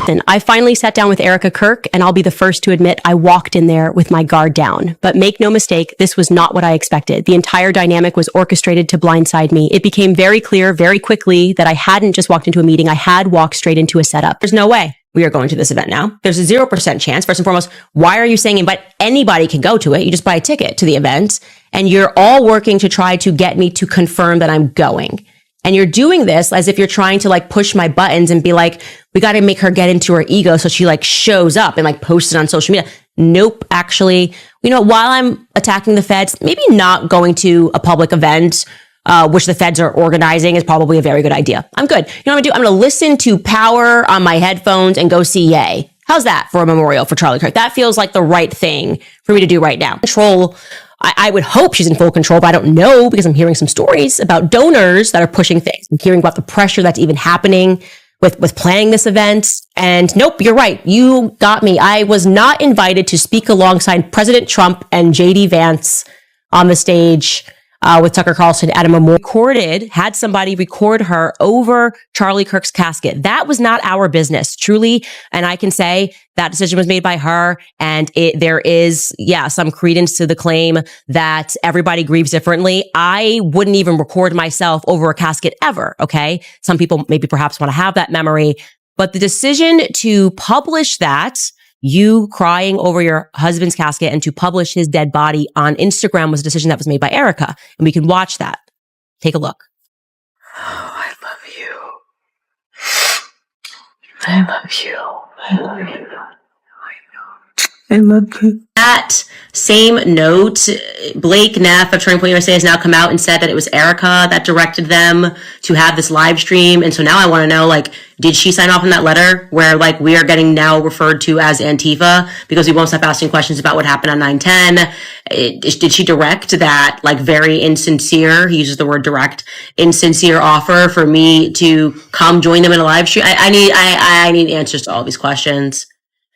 And I finally sat down with Erica Kirk, and I'll be the first to admit I walked in there with my guard down. But make no mistake, this was not what I expected. The entire dynamic was orchestrated to blindside me. It became very clear very quickly that I hadn't just walked into a meeting, I had walked straight into a setup. There's no way we are going to this event now. There's a 0% chance. First and foremost, why are you saying invite? Anybody can go to it. You just buy a ticket to the event, and you're all working to try to get me to confirm that I'm going. And you're doing this as if you're trying to like push my buttons and be like, we got to make her get into her ego so she like shows up and like posts it on social media. Nope. Actually, while I'm attacking the feds, maybe not going to a public event, which the feds are organizing is probably a very good idea. I'm good. You know what I'm going to do? I'm going to listen to Power on my headphones and go see Ye. How's that for a memorial for Charlie Kirk? That feels like the right thing for me to do right now. Control. I would hope she's in full control, but I don't know because I'm hearing some stories about donors that are pushing things. I'm hearing about the pressure that's even happening with planning this event. And nope, you're right. You got me. I was not invited to speak alongside President Trump and JD Vance on the stage with Tucker Carlson at a memorial. Had somebody record her over Charlie Kirk's casket. That was not our business, truly. And I can say that decision was made by her. And there is, some credence to the claim that everybody grieves differently. I wouldn't even record myself over a casket ever. Okay. Some people maybe perhaps want to have that memory, but the decision to publish that, you crying over your husband's casket, and to publish his dead body on Instagram was a decision that was made by Erica. And we can watch that. Take a look. Oh, I love you. I love you. I love you. I love you. That same note, Blake Neff of Turning Point USA has now come out and said that it was Erica that directed them to have this live stream. And so now I want to know, did she sign off on that letter where, we are getting now referred to as Antifa because we won't stop asking questions about what happened on 9/10? Did she direct that, very insincere, he uses the word direct, insincere offer for me to come join them in a live stream? I need answers to all these questions.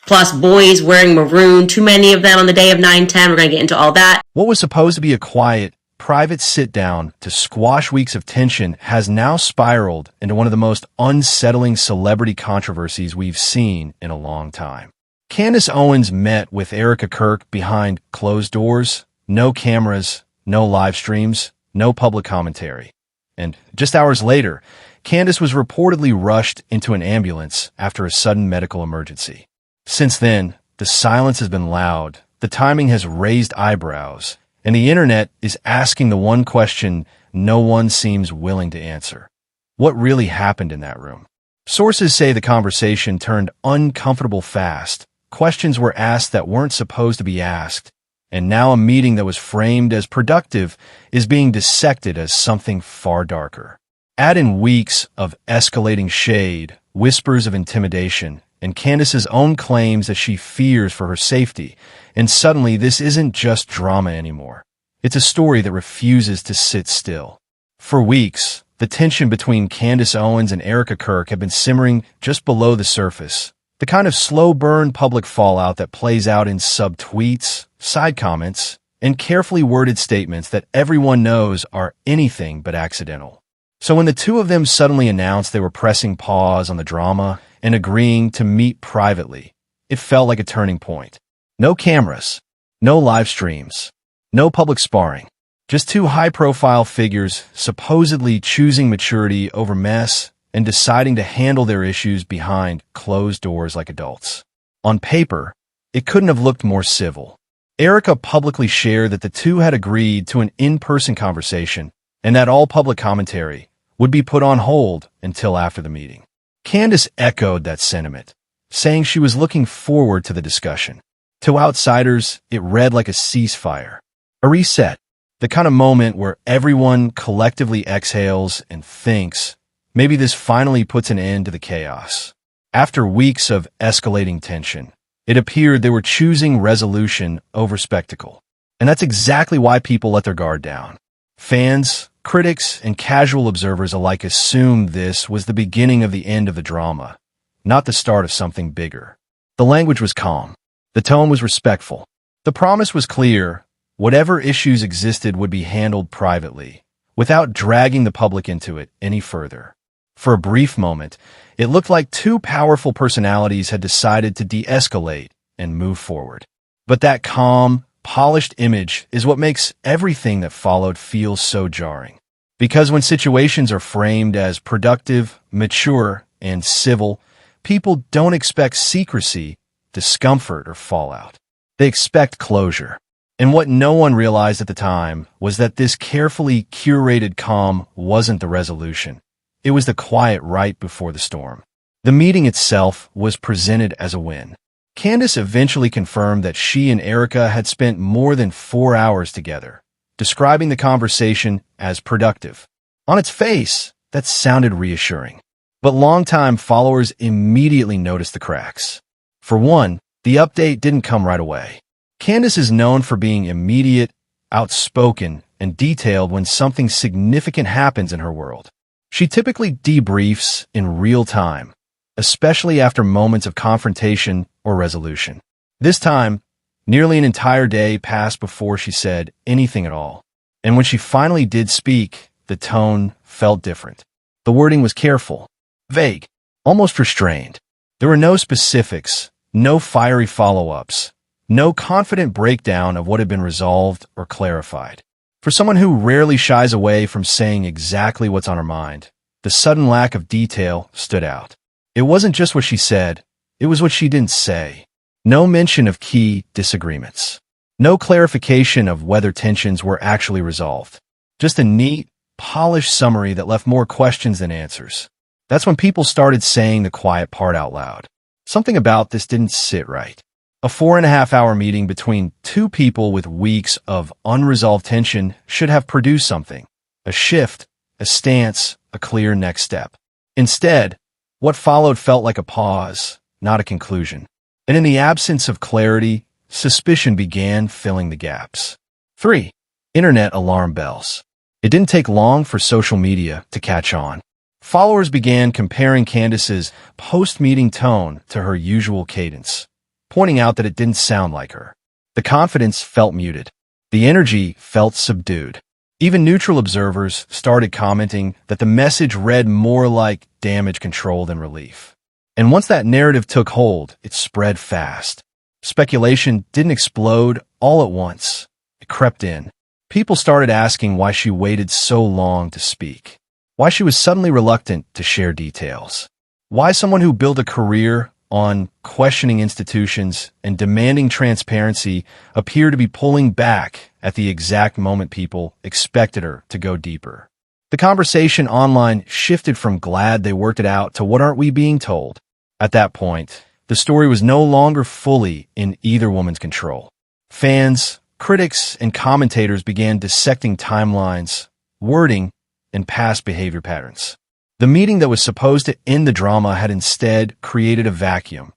Plus boys wearing maroon, too many of them on the day of 9/10. We're going to get into all that. What was supposed to be a quiet, private sit-down to squash weeks of tension has now spiraled into one of the most unsettling celebrity controversies we've seen in a long time. Candace Owens met with Erika Kirk behind closed doors, no cameras, no live streams, no public commentary. And just hours later, Candace was reportedly rushed into an ambulance after a sudden medical emergency. Since then, the silence has been loud, the timing has raised eyebrows, and the internet is asking the one question no one seems willing to answer. What really happened in that room? Sources say the conversation turned uncomfortable fast. Questions were asked that weren't supposed to be asked, and now a meeting that was framed as productive is being dissected as something far darker. Add in weeks of escalating shade, whispers of intimidation, and Candace's own claims that she fears for her safety, and suddenly this isn't just drama anymore. It's a story that refuses to sit still. For weeks, the tension between Candace Owens and Erika Kirk had been simmering just below the surface, the kind of slow-burn public fallout that plays out in sub-tweets, side comments, and carefully worded statements that everyone knows are anything but accidental. So when the two of them suddenly announced they were pressing pause on the drama and agreeing to meet privately, it felt like a turning point. No cameras, no live streams, no public sparring, just two high-profile figures supposedly choosing maturity over mess and deciding to handle their issues behind closed doors like adults. On paper, it couldn't have looked more civil. Erika publicly shared that the two had agreed to an in-person conversation and that all public commentary would be put on hold until after the meeting. Candace echoed that sentiment, saying she was looking forward to the discussion. To outsiders, it read like a ceasefire, a reset, the kind of moment where everyone collectively exhales and thinks, maybe this finally puts an end to the chaos. After weeks of escalating tension, it appeared they were choosing resolution over spectacle. And that's exactly why people let their guard down. Fans, critics, and casual observers alike assumed this was the beginning of the end of the drama, not the start of something bigger. The language was calm. The tone was respectful. The promise was clear. Whatever issues existed would be handled privately, without dragging the public into it any further. For a brief moment, it looked like two powerful personalities had decided to de-escalate and move forward. But that calm, polished image is what makes everything that followed feel so jarring. Because when situations are framed as productive, mature, and civil, people don't expect secrecy, discomfort, or fallout. They expect closure. And what no one realized at the time was that this carefully curated calm wasn't the resolution. It was the quiet right before the storm. The meeting itself was presented as a win. Candace eventually confirmed that she and Erica had spent more than 4 hours together, describing the conversation as productive. On its face, that sounded reassuring. But longtime followers immediately noticed the cracks. For one, the update didn't come right away. Candace is known for being immediate, outspoken, and detailed when something significant happens in her world. She typically debriefs in real time, especially after moments of confrontation or resolution. This time, nearly an entire day passed before she said anything at all. And when she finally did speak, the tone felt different. The wording was careful, vague, almost restrained. There were no specifics, no fiery follow-ups, no confident breakdown of what had been resolved or clarified. For someone who rarely shies away from saying exactly what's on her mind, the sudden lack of detail stood out. It wasn't just what she said, it was what she didn't say. No mention of key disagreements. No clarification of whether tensions were actually resolved. Just a neat, polished summary that left more questions than answers. That's when people started saying the quiet part out loud. Something about this didn't sit right. A 4.5-hour meeting between two people with weeks of unresolved tension should have produced something. A shift, a stance, a clear next step. Instead, what followed felt like a pause, not a conclusion. And in the absence of clarity, suspicion began filling the gaps. 3. Internet alarm bells. It didn't take long for social media to catch on. Followers began comparing Candace's post-meeting tone to her usual cadence, pointing out that it didn't sound like her. The confidence felt muted. The energy felt subdued. Even neutral observers started commenting that the message read more like damage control than relief. And once that narrative took hold, it spread fast. Speculation didn't explode all at once. It crept in. People started asking why she waited so long to speak. Why she was suddenly reluctant to share details. Why someone who built a career on questioning institutions and demanding transparency appeared to be pulling back at the exact moment people expected her to go deeper. The conversation online shifted from glad they worked it out to what aren't we being told? At that point, the story was no longer fully in either woman's control. Fans, critics, and commentators began dissecting timelines, wording, and past behavior patterns. The meeting that was supposed to end the drama had instead created a vacuum,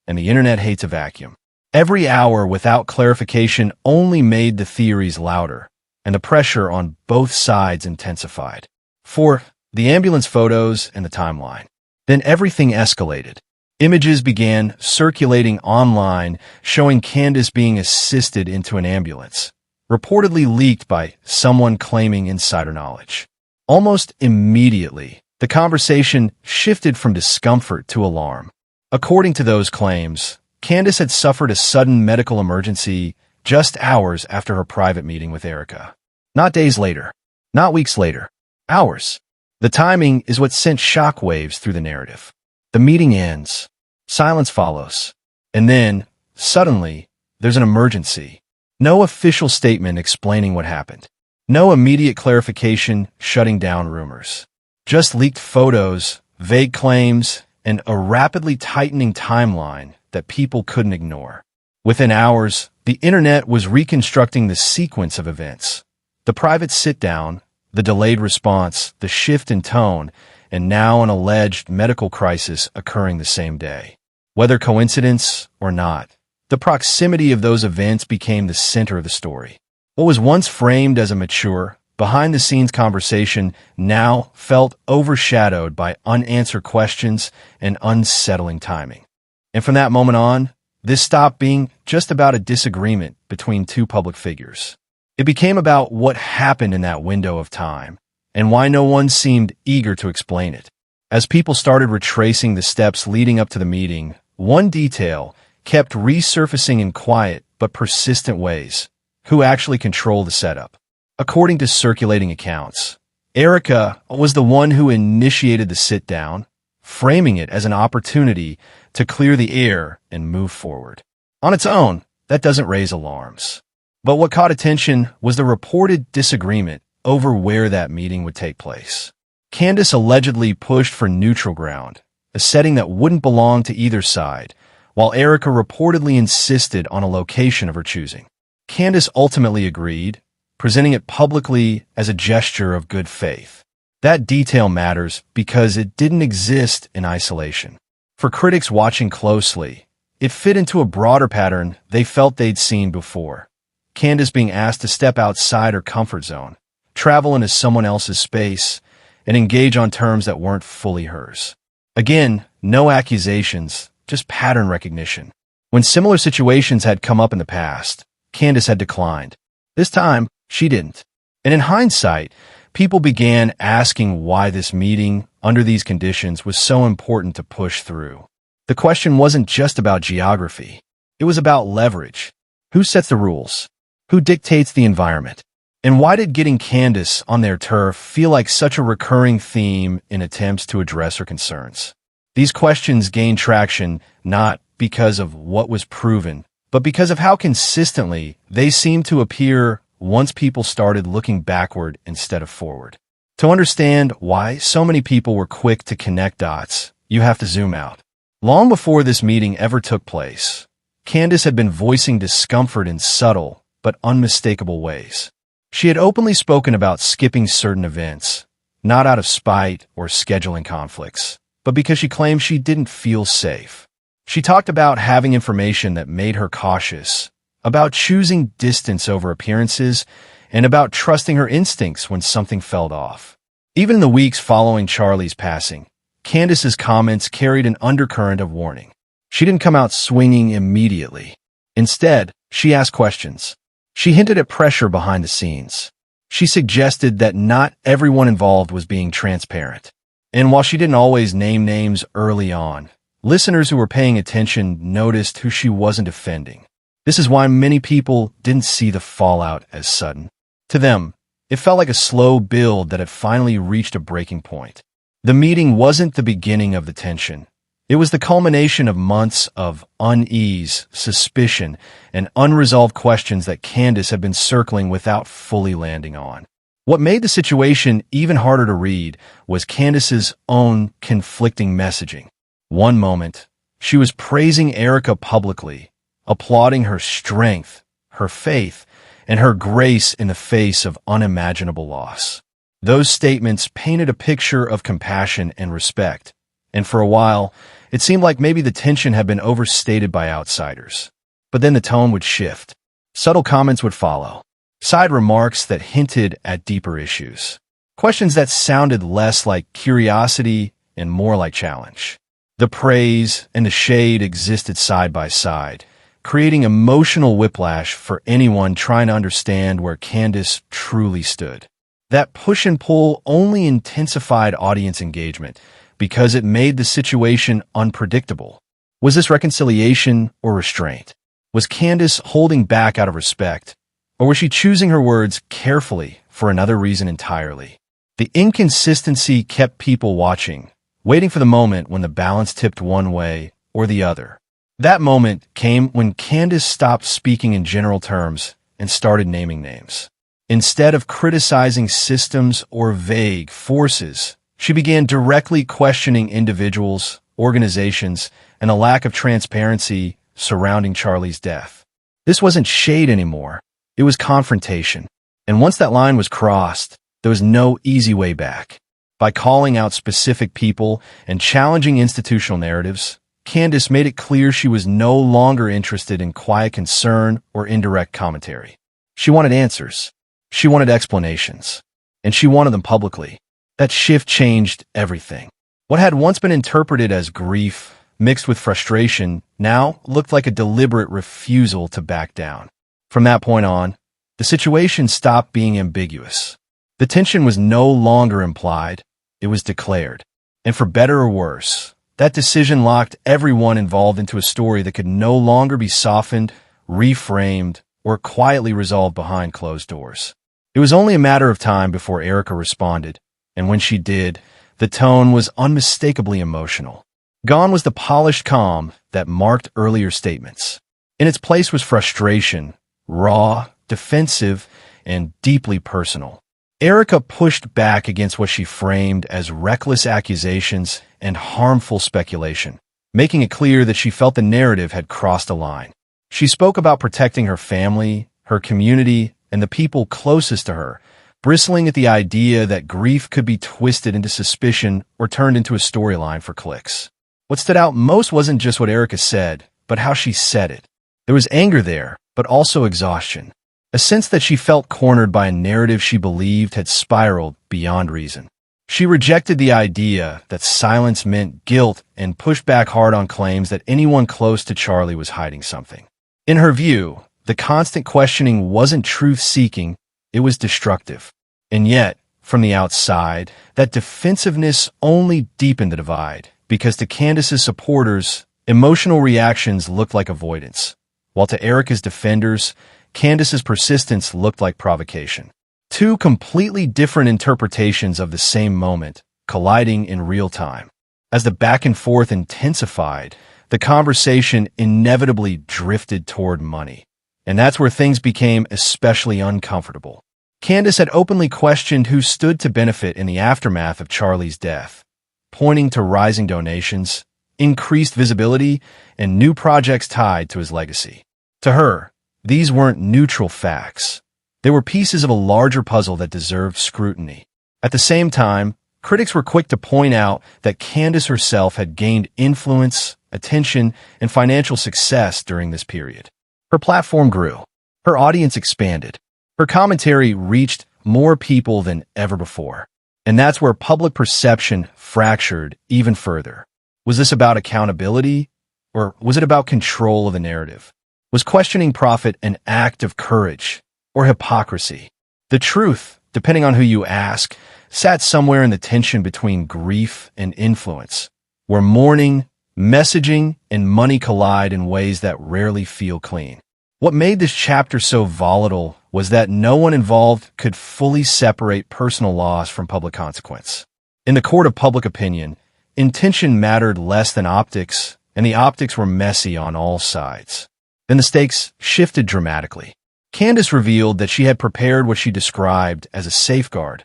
and the internet hates a vacuum. Every hour without clarification only made the theories louder, and the pressure on both sides intensified. 4. The ambulance photos and the timeline. Then everything escalated. Images began circulating online showing Candace being assisted into an ambulance, reportedly leaked by someone claiming insider knowledge. Almost immediately, the conversation shifted from discomfort to alarm. According to those claims, Candace had suffered a sudden medical emergency just hours after her private meeting with Erica. Not days later, not weeks later, hours. The timing is what sent shockwaves through the narrative. The meeting ends. Silence follows. And then, suddenly, there's an emergency. No official statement explaining what happened. No immediate clarification shutting down rumors. Just leaked photos, vague claims, and a rapidly tightening timeline that people couldn't ignore. Within hours, the internet was reconstructing the sequence of events. The private sit-down, the delayed response, the shift in tone, and now an alleged medical crisis occurring the same day. Whether coincidence or not, the proximity of those events became the center of the story. What was once framed as a mature, behind-the-scenes conversation now felt overshadowed by unanswered questions and unsettling timing. And from that moment on, this stopped being just about a disagreement between two public figures. It became about what happened in that window of time, and why no one seemed eager to explain it. As people started retracing the steps leading up to the meeting, one detail kept resurfacing in quiet but persistent ways. Who actually controlled the setup? According to circulating accounts, Erika was the one who initiated the sit-down, framing it as an opportunity to clear the air and move forward. On its own, that doesn't raise alarms. But what caught attention was the reported disagreement over where that meeting would take place. Candace allegedly pushed for neutral ground, a setting that wouldn't belong to either side, while Erika reportedly insisted on a location of her choosing. Candace ultimately agreed, presenting it publicly as a gesture of good faith. That detail matters because it didn't exist in isolation. For critics watching closely, it fit into a broader pattern they felt they'd seen before. Candace being asked to step outside her comfort zone, travel into someone else's space, and engage on terms that weren't fully hers. Again, no accusations, just pattern recognition. When similar situations had come up in the past, Candace had declined. This time, she didn't. And in hindsight, people began asking why this meeting, under these conditions, was so important to push through. The question wasn't just about geography. It was about leverage. Who sets the rules? Who dictates the environment? And why did getting Candace on their turf feel like such a recurring theme in attempts to address her concerns? These questions gained traction not because of what was proven, but because of how consistently they seemed to appear once people started looking backward instead of forward. To understand why so many people were quick to connect dots, you have to zoom out. Long before this meeting ever took place, Candace had been voicing discomfort in subtle but unmistakable ways. She had openly spoken about skipping certain events, not out of spite or scheduling conflicts, but because she claimed she didn't feel safe. She talked about having information that made her cautious, about choosing distance over appearances, and about trusting her instincts when something felt off. Even in the weeks following Charlie's passing, Candace's comments carried an undercurrent of warning. She didn't come out swinging immediately. Instead, she asked questions. She hinted at pressure behind the scenes. She suggested that not everyone involved was being transparent. And while she didn't always name names early on, listeners who were paying attention noticed who she wasn't offending. This is why many people didn't see the fallout as sudden. To them, it felt like a slow build that had finally reached a breaking point. The meeting wasn't the beginning of the tension. It was the culmination of months of unease, suspicion, and unresolved questions that Candace had been circling without fully landing on. What made the situation even harder to read was Candace's own conflicting messaging. One moment, she was praising Erika publicly, applauding her strength, her faith, and her grace in the face of unimaginable loss. Those statements painted a picture of compassion and respect, and for a while, it seemed like maybe the tension had been overstated by outsiders. But then the tone would shift. Subtle comments would follow. Side remarks that hinted at deeper issues. Questions that sounded less like curiosity and more like challenge. The praise and the shade existed side by side, creating emotional whiplash for anyone trying to understand where Candace truly stood. That push and pull only intensified audience engagement because it made the situation unpredictable. Was this reconciliation or restraint? Was Candace holding back out of respect? Or was she choosing her words carefully for another reason entirely? The inconsistency kept people watching, waiting for the moment when the balance tipped one way or the other. That moment came when Candace stopped speaking in general terms and started naming names. Instead of criticizing systems or vague forces, she began directly questioning individuals, organizations, and a lack of transparency surrounding Charlie's death. This wasn't shade anymore. It was confrontation. And once that line was crossed, there was no easy way back. By calling out specific people and challenging institutional narratives, Candace made it clear she was no longer interested in quiet concern or indirect commentary. She wanted answers. She wanted explanations. And she wanted them publicly. That shift changed everything. What had once been interpreted as grief, mixed with frustration, now looked like a deliberate refusal to back down. From that point on, the situation stopped being ambiguous. The tension was no longer implied, it was declared. And for better or worse, that decision locked everyone involved into a story that could no longer be softened, reframed, or quietly resolved behind closed doors. It was only a matter of time before Erica responded, and when she did, the tone was unmistakably emotional. Gone was the polished calm that marked earlier statements. In its place was frustration, raw, defensive, and deeply personal. Erica pushed back against what she framed as reckless accusations and harmful speculation, making it clear that she felt the narrative had crossed a line. She spoke about protecting her family, her community, and the people closest to her, bristling at the idea that grief could be twisted into suspicion or turned into a storyline for clicks. What stood out most wasn't just what Erica said, but how she said it. There was anger there, but also exhaustion. A sense that she felt cornered by a narrative she believed had spiraled beyond reason. She rejected the idea that silence meant guilt and pushed back hard on claims that anyone close to Charlie was hiding something. In her view, the constant questioning wasn't truth-seeking, it was destructive. And yet, from the outside, that defensiveness only deepened the divide, because to Candace's supporters, emotional reactions looked like avoidance, while to Erica's defenders, Candace's persistence looked like provocation. Two completely different interpretations of the same moment, colliding in real time. As the back and forth intensified, the conversation inevitably drifted toward money. And that's where things became especially uncomfortable. Candace had openly questioned who stood to benefit in the aftermath of Charlie's death, pointing to rising donations, increased visibility, and new projects tied to his legacy. To her, these weren't neutral facts. They were pieces of a larger puzzle that deserved scrutiny. At the same time, critics were quick to point out that Candace herself had gained influence, attention, and financial success during this period. Her platform grew. Her audience expanded. Her commentary reached more people than ever before. And that's where public perception fractured even further. Was this about accountability, or was it about control of the narrative? Was questioning profit an act of courage or hypocrisy? The truth, depending on who you ask, sat somewhere in the tension between grief and influence, where mourning, messaging, and money collide in ways that rarely feel clean. What made this chapter so volatile was that no one involved could fully separate personal loss from public consequence. In the court of public opinion, intention mattered less than optics, and the optics were messy on all sides. Then the stakes shifted dramatically. Candace revealed that she had prepared what she described as a safeguard,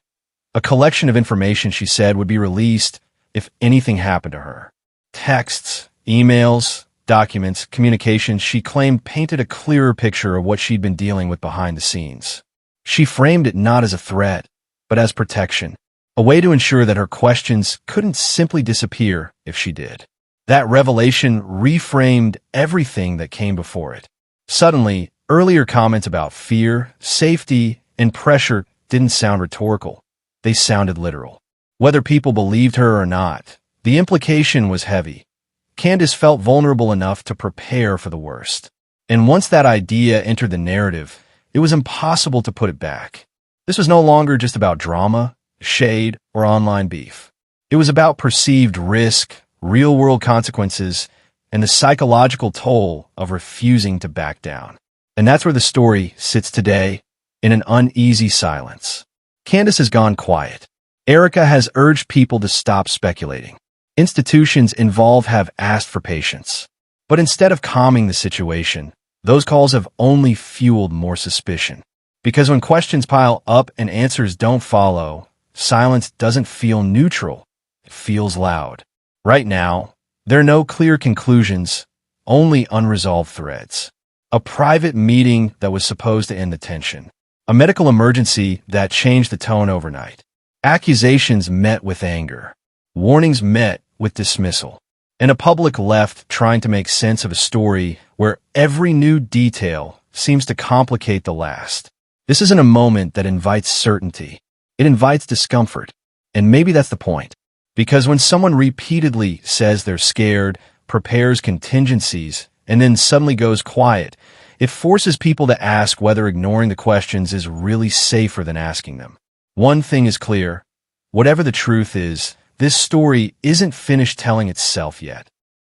a collection of information she said would be released if anything happened to her. Texts, emails, documents, communications she claimed painted a clearer picture of what she'd been dealing with behind the scenes. She framed it not as a threat, but as protection, a way to ensure that her questions couldn't simply disappear if she did. That revelation reframed everything that came before it. Suddenly, earlier comments about fear, safety, and pressure didn't sound rhetorical. They sounded literal. Whether people believed her or not, the implication was heavy. Candace felt vulnerable enough to prepare for the worst. And once that idea entered the narrative, it was impossible to put it back. This was no longer just about drama, shade, or online beef. It was about perceived risk, real-world consequences, and the psychological toll of refusing to back down. And that's where the story sits today, in an uneasy silence. Candace has gone quiet. Erica has urged people to stop speculating. Institutions involved have asked for patience. But instead of calming the situation, those calls have only fueled more suspicion. Because when questions pile up and answers don't follow, silence doesn't feel neutral. It feels loud. Right now, there are no clear conclusions, only unresolved threads. A private meeting that was supposed to end the tension. A medical emergency that changed the tone overnight. Accusations met with anger. Warnings met with dismissal. And a public left trying to make sense of a story where every new detail seems to complicate the last. This isn't a moment that invites certainty. It invites discomfort. And maybe that's the point. Because when someone repeatedly says they're scared, prepares contingencies, and then suddenly goes quiet, it forces people to ask whether ignoring the questions is really safer than asking them. One thing is clear. Whatever the truth is, this story isn't finished telling itself yet.